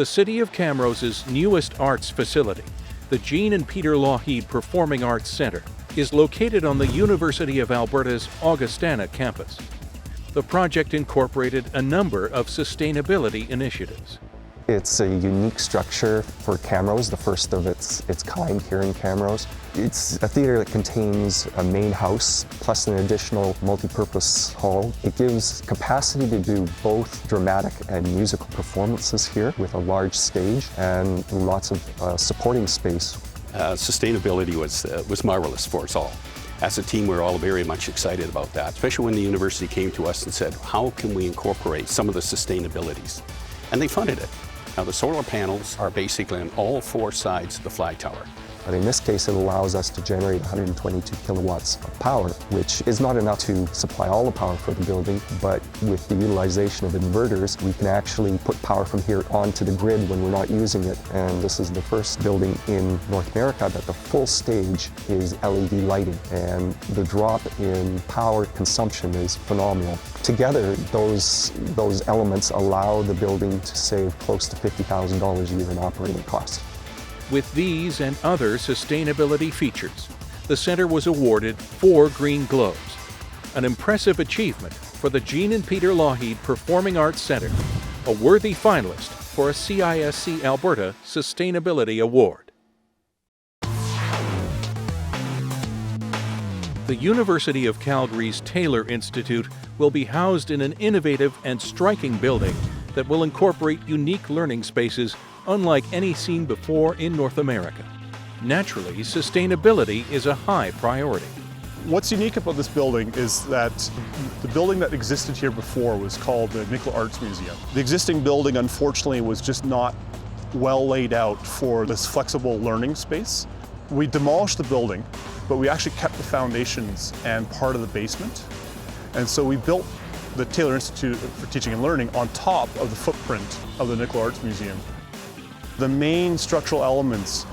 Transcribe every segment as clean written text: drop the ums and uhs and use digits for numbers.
The City of Camrose's newest arts facility, the Jean and Peter Lougheed Performing Arts Centre, is located on the University of Alberta's Augustana campus. The project incorporated a number of sustainability initiatives. It's a unique structure for Camrose, the first of its kind here in Camrose. It's a theatre that contains a main house plus an additional multi-purpose hall. It gives capacity to do both dramatic and musical performances here with a large stage and lots of supporting space. Sustainability was marvelous for us all. As a team, we're all very much excited about that, especially when the university came to us and said, how can we incorporate some of the sustainabilities? And they funded it. Now, the solar panels are basically on all four sides of the flag tower. But in this case, it allows us to generate 122 kilowatts of power, which is not enough to supply all the power for the building, but with the utilization of inverters, we can actually put power from here onto the grid when we're not using it. And this is the first building in North America that the full stage is LED lighting, and the drop in power consumption is phenomenal. Together, those elements allow the building to save close to $50,000 a year in operating costs. With these and other sustainability features, the Centre was awarded 4 Green Globes, an impressive achievement for the Jean and Peter Lougheed Performing Arts Centre, a worthy finalist for a CISC Alberta Sustainability Award. The University of Calgary's Taylor Institute will be housed in an innovative and striking building that will incorporate unique learning spaces unlike any seen before in North America. Naturally, sustainability is a high priority. What's unique about this building is that the building that existed here before was called the Nicola Arts Museum. The existing building, unfortunately, was just not well laid out for this flexible learning space. We demolished the building, but we actually kept the foundations and part of the basement. And so we built the Taylor Institute for Teaching and Learning on top of the footprint of the Nicola Arts Museum. The main structural elements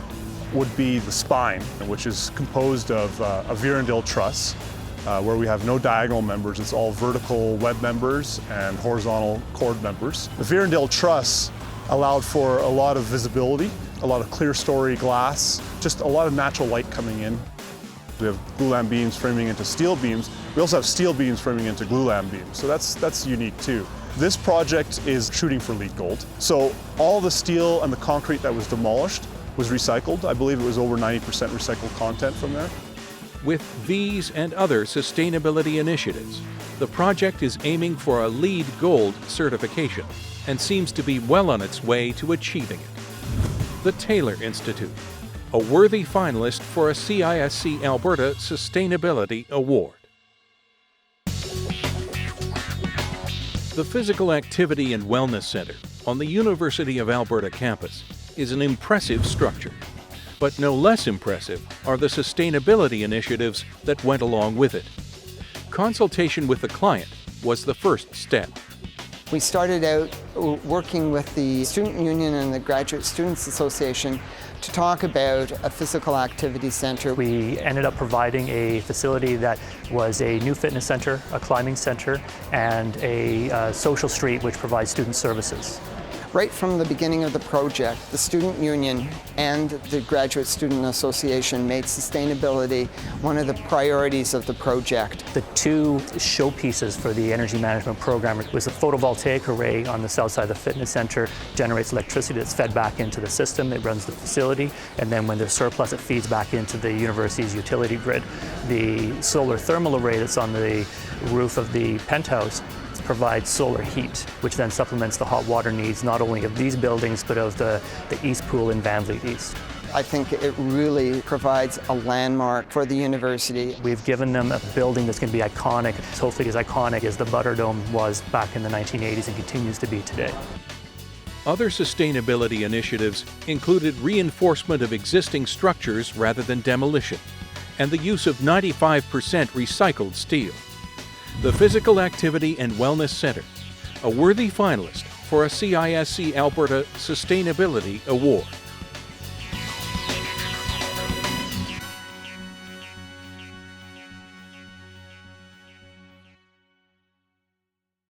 would be the spine, which is composed of a Virendale truss, where we have no diagonal members. It's all vertical web members and horizontal cord members. The Virendale truss allowed for a lot of visibility, a lot of clear story glass, just a lot of natural light coming in. We have glulam beams framing into steel beams. We also have steel beams framing into glulam beams, so that's unique too. This project is shooting for LEED Gold. So all the steel and the concrete that was demolished was recycled. I believe it was over 90% recycled content from there. With these and other sustainability initiatives, the project is aiming for a LEED Gold certification and seems to be well on its way to achieving it. The Taylor Institute, a worthy finalist for a CISC Alberta Sustainability Award. The Physical Activity and Wellness Centre on the University of Alberta campus is an impressive structure. But no less impressive are the sustainability initiatives that went along with it. Consultation with the client was the first step. We started out working with the Student Union and the Graduate Students Association to talk about a physical activity center. We ended up providing a facility that was a new fitness center, a climbing center, and a social street which provides student services. Right from the beginning of the project, the Student Union and the Graduate Student Association made sustainability one of the priorities of the project. The two showpieces for the energy management program was a photovoltaic array on the south side of the fitness center, generates electricity that's fed back into the system, it runs the facility, and then when there's surplus it feeds back into the university's utility grid. The solar thermal array that's on the roof of the penthouse provides solar heat, which then supplements the hot water needs not only of these buildings but of the East Pool in Van Vliet East. I think it really provides a landmark for the university. We've given them a building that's going to be iconic, hopefully as iconic as the Butterdome was back in the 1980s and continues to be today. Other sustainability initiatives included reinforcement of existing structures rather than demolition, and the use of 95% recycled steel. The Physical Activity and Wellness Centre, a worthy finalist for a CISC Alberta Sustainability Award.